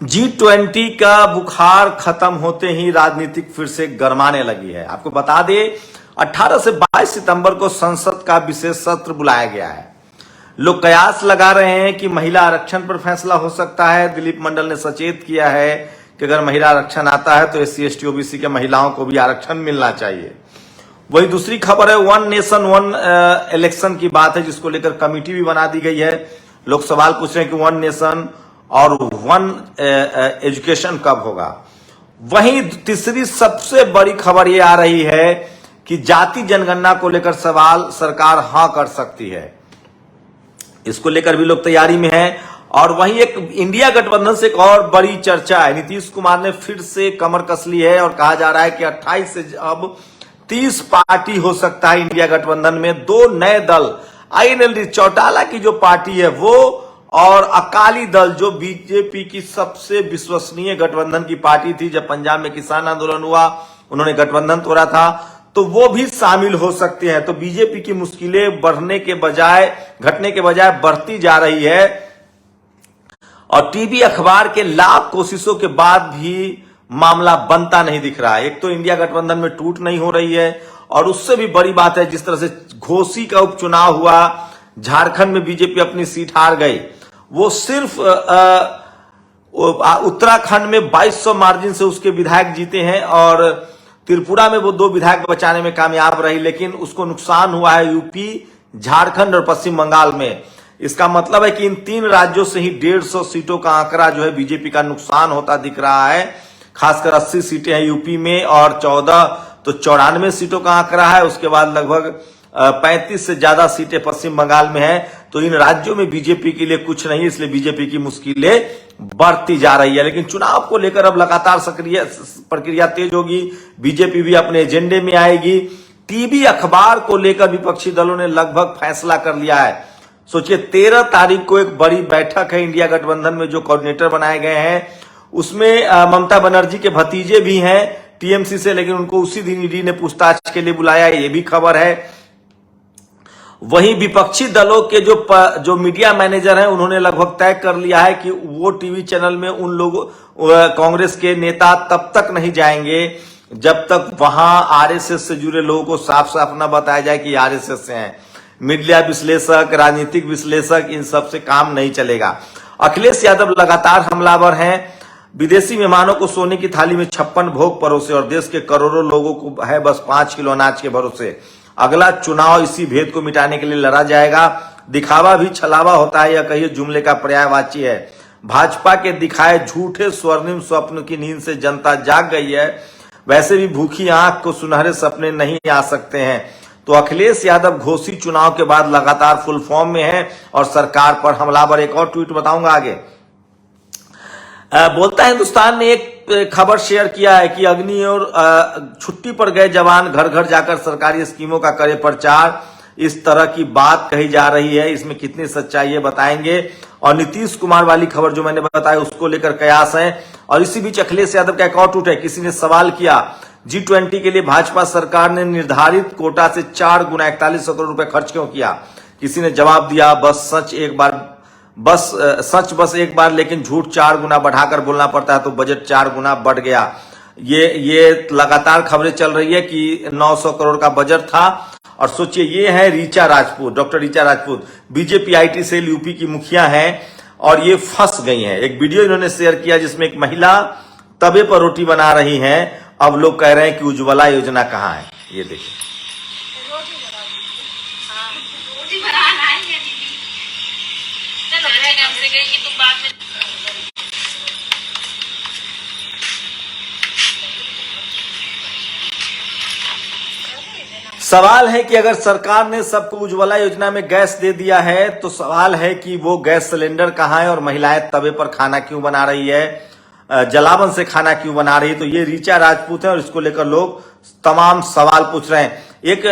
G20 का बुखार खत्म होते ही राजनीतिक फिर से गरमाने लगी है। आपको बता दें 18 से 22 सितंबर को संसद का विशेष सत्र बुलाया गया है। लोग कयास लगा रहे हैं कि महिला आरक्षण पर फैसला हो सकता है। दिलीप मंडल ने सचेत किया है कि अगर महिला आरक्षण आता है तो SC ST OBC के महिलाओं को भी आरक्षण मिलना चाहिए। वही दूसरी खबर है वन नेशन वन इलेक्शन की बात है, जिसको लेकर कमेटी भी बना दी गई है। लोग सवाल पूछ रहे हैं कि वन नेशन और वन एजुकेशन कब होगा। वहीं तीसरी सबसे बड़ी खबर यह आ रही है कि जाति जनगणना को लेकर सवाल सरकार हां कर सकती है। इसको लेकर भी लोग तैयारी में हैं। और वहीं एक इंडिया गठबंधन से एक और बड़ी चर्चा है। नीतीश कुमार ने फिर से कमर कस ली है और कहा जा रहा है कि 28 से अब 30 पार्टी हो सकता है इंडिया गठबंधन में। दो नए दल INLD चौटाला की जो पार्टी है वो और अकाली दल जो बीजेपी की सबसे विश्वसनीय गठबंधन की पार्टी थी। जब पंजाब में किसान आंदोलन हुआ उन्होंने गठबंधन तोड़ा था, तो वो भी शामिल हो सकते हैं। तो बीजेपी की मुश्किलें बढ़ने के बजाय घटने के बजाय बढ़ती जा रही है। और टीवी अखबार के लाख कोशिशों के बाद भी मामला बनता नहीं दिख रहा है। एक तो इंडिया गठबंधन में टूट नहीं हो रही है, और उससे भी बड़ी बात है जिस तरह से घोसी का उपचुनाव हुआ, झारखंड में बीजेपी अपनी सीट हार गई। वो सिर्फ उत्तराखंड में 2200 मार्जिन से उसके विधायक जीते हैं, और त्रिपुरा में वो 2 विधायक बचाने में कामयाब रही, लेकिन उसको नुकसान हुआ है यूपी, झारखंड और पश्चिम बंगाल में। इसका मतलब है कि इन 3 राज्यों से ही 150 सीटों का आंकड़ा जो है बीजेपी का नुकसान होता दिख रहा है। खासकर 80 सीटें हैं यूपी में और 14 तो 94 सीटों का आंकड़ा है। उसके बाद लगभग 35 से ज्यादा सीटें पश्चिम बंगाल में है। तो इन राज्यों में बीजेपी के लिए कुछ नहीं, इसलिए बीजेपी की मुश्किलें बढ़ती जा रही है। लेकिन चुनाव को लेकर अब लगातार सक्रिय प्रक्रिया तेज होगी। बीजेपी भी अपने एजेंडे में आएगी। टीवी अखबार को लेकर विपक्षी दलों ने लगभग फैसला कर लिया है। सोचिए 13 तारीख को एक बड़ी बैठक है इंडिया गठबंधन में, जो कोऑर्डिनेटर बनाए गए हैं उसमें ममता बनर्जी के भतीजे भी हैं TMC से, लेकिन उनको उसी दिन ED ने पूछताछ के लिए बुलाया, ये भी खबर है। वहीं विपक्षी दलों के जो मीडिया मैनेजर हैं उन्होंने लगभग तय कर लिया है कि वो टीवी चैनल में उन लोगों कांग्रेस के नेता तब तक नहीं जाएंगे जब तक वहां RSS से जुड़े लोगों को साफ साफ न बताया जाए कि RSS से हैं। मीडिया विश्लेषक, राजनीतिक विश्लेषक, इन सब से काम नहीं चलेगा। अखिलेश यादव लगातार हमलावर हैं। विदेशी मेहमानों को सोने की थाली में 56 भोग परोसे और देश के करोड़ों लोगों को है बस 5 किलो अनाज के भरोसे। अगला चुनाव इसी भेद को मिटाने के लिए लड़ा जाएगा। दिखावा भी छलावा होता है, यह कहिए जुमले का पर्यायवाची है। भाजपा के दिखाए झूठे स्वर्णिम स्वप्न की नींद से जनता जाग गई है। वैसे भी भूखी आंख को सुनहरे सपने नहीं आ सकते हैं। तो अखिलेश यादव घोसी चुनाव के बाद लगातार फुल फॉर्म में है और सरकार पर हमलावर। एक और ट्वीट बताऊंगा आगे। बोलता हिंदुस्तान ने एक खबर शेयर किया है कि अग्नि और छुट्टी पर गए जवान घर घर जाकर सरकारी स्कीमों का करे प्रचार। इस तरह की बात कही जा रही है, इसमें कितनी सच्चाई है बताएंगे। और नीतीश कुमार वाली खबर जो मैंने बताया उसको लेकर कयास है। और इसी बीच अखिलेश यादव का एक और ट्वीट है। किसी ने सवाल किया G20 के लिए भाजपा सरकार ने निर्धारित कोटा से 4 गुना 4100 करोड़ रुपए खर्च क्यों किया। किसी ने जवाब दिया बस सच एक बार लेकिन झूठ 4 गुना बढ़ाकर बोलना पड़ता है, तो बजट 4 गुना बढ़ गया। ये लगातार खबरें चल रही है कि 900 करोड़ का बजट था। और सोचिए ये है Richa Rajput, doctor Richa Rajput, BJP IT cell UP की मुखिया हैं, और ये फंस गई हैं। एक वीडियो इन्होंने शेयर किया जिसमें एक महिला तवे पर रोटी बना रही हैं। अब लोग कह रहे हैं कि उज्ज्वला योजना कहां है, ये देखिए। सवाल है कि अगर सरकार ने सबको उज्ज्वला योजना में गैस दे दिया है तो सवाल है कि वो गैस सिलेंडर कहां है और महिलाएं तवे पर खाना क्यों बना रही है, जलावन से खाना क्यों बना रही है। तो ये रीचा राजपूत है और इसको लेकर लोग तमाम सवाल पूछ रहे हैं। एक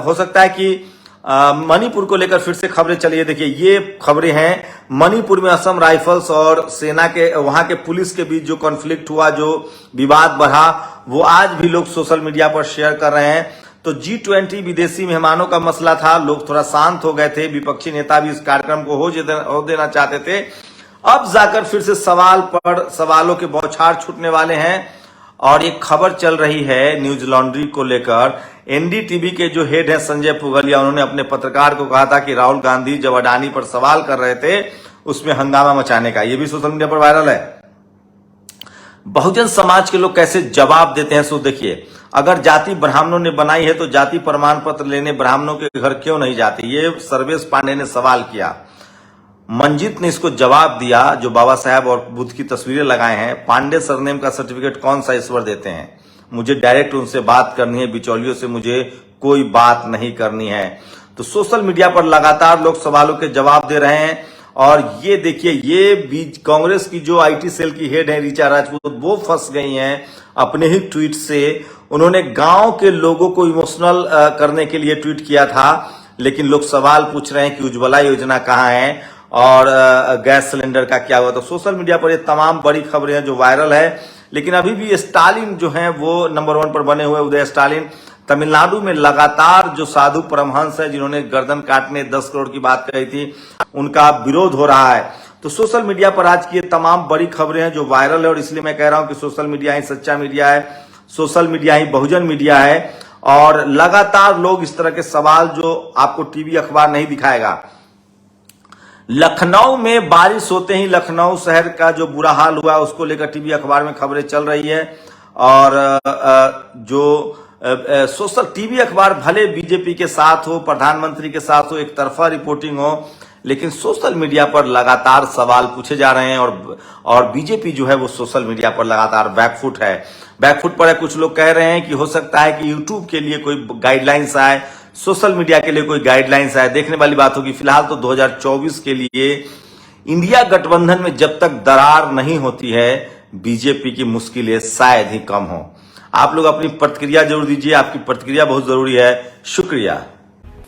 हो सकता है कि मणिपुर को लेकर फिर से खबरें चली है। देखिए ये खबरें हैं मणिपुर में असम राइफल्स और सेना के वहां के पुलिस के बीच जो कॉन्फ्लिक्ट हुआ, जो विवाद बढ़ा, वो आज भी लोग सोशल मीडिया पर शेयर कर रहे हैं। तो G20 विदेशी मेहमानों का मसला था, लोग थोड़ा शांत हो गए थे। विपक्षी नेता भी इस कार्यक्रम को हो देना चाहते थे। अब जाकर फिर से सवाल पर सवालों के बौछार छूटने वाले हैं और एक खबर चल रही है न्यूज लॉन्ड्री को लेकर। एनडीटीवी के जो हेड हैं संजय पुगलिया, उन्होंने अपने पत्रकार को कहा था कि राहुल गांधी जब अडानी पर सवाल कर रहे थे उसमें हंगामा मचाने का। ये भी सोशल मीडिया पर वायरल है। बहुजन समाज के लोग कैसे जवाब देते हैं सो देखिए। अगर जाति ब्राह्मणों ने बनाई है तो जाति प्रमाण पत्र लेने ब्राह्मणों के घर क्यों नहीं जाते, ये सर्वेश पांडे ने सवाल किया। मंजीत ने इसको जवाब दिया, जो बाबा साहब और बुद्ध की तस्वीरें लगाए हैं, पांडे सरनेम का सर्टिफिकेट कौन सा ईश्वर देते हैं? मुझे डायरेक्ट उनसे बात करनी है, बिचौलियों से मुझे कोई बात नहीं करनी है। तो सोशल मीडिया पर लगातार लोग सवालों के जवाब दे रहे हैं। और ये देखिए, ये बीच कांग्रेस की जो आईटी सेल की हेड है ऋचा राजपूत, वो फंस गई हैं अपने ही ट्वीट से। उन्होंने गांव के लोगों को इमोशनल करने के लिए ट्वीट किया था, लेकिन लोग सवाल पूछ रहे हैं कि उज्ज्वला योजना कहाँ है और गैस सिलेंडर का क्या हुआ। तो सोशल मीडिया पर ये तमाम बड़ी खबरें हैं जो वायरल है। लेकिन अभी भी स्टालिन जो हैं वो नंबर 1 पर बने हुए। उदय स्टालिन तमिलनाडु में लगातार जो साधु परमहंस है जिन्होंने गर्दन काटने 10 करोड़ की बात कही थी, उनका विरोध हो रहा है। तो सोशल मीडिया पर आज की ये तमाम बड़ी खबरें हैं जो वायरल है। और इसलिए मैं कह रहा हूं कि सोशल मीडिया ही सच्चा मीडिया है, सोशल मीडिया ही बहुजन मीडिया है। और लगातार लोग इस तरह के सवाल जो आपको टीवी अखबार नहीं दिखाएगा। लखनऊ में बारिश होते ही लखनऊ शहर का जो बुरा हाल हुआ उसको लेकर टीवी अखबार में खबरें चल रही है। और जो सोशल टीवी अखबार भले बीजेपी के साथ हो, प्रधानमंत्री के साथ हो, एक तरफा रिपोर्टिंग हो, लेकिन सोशल मीडिया पर लगातार सवाल पूछे जा रहे हैं। और बीजेपी जो है वो सोशल मीडिया पर लगातार बैकफुट है। बैकफुट पर है। कुछ लोग कह रहे हैं कि हो सकता है कि यूट्यूब के लिए कोई गाइडलाइंस आए, सोशल मीडिया के लिए कोई गाइडलाइंस आए। देखने वाली बात होगी। फिलहाल तो 2024 के लिए इंडिया गठबंधन में जब तक दरार नहीं होती है, बीजेपी की मुश्किलें शायद ही कम हो। आप लोग अपनी प्रतिक्रिया जरूर दीजिए, आपकी प्रतिक्रिया बहुत जरूरी है। शुक्रिया।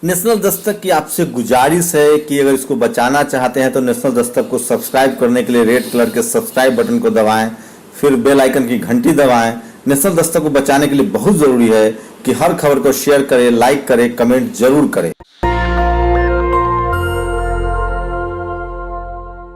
नेशनल दस्तक की आपसे गुजारिश है कि अगर इसको बचाना चाहते हैं तो नेशनल दस्तक को सब्सक्राइब करने के लिए रेड कलर के सब्सक्राइब बटन को दबाएं, फिर बेल आइकन की घंटी दबाएं। नेशनल दस्तक को बचाने के लिए बहुत जरूरी है कि हर खबर को शेयर करें, लाइक करें, कमेंट जरूर करें।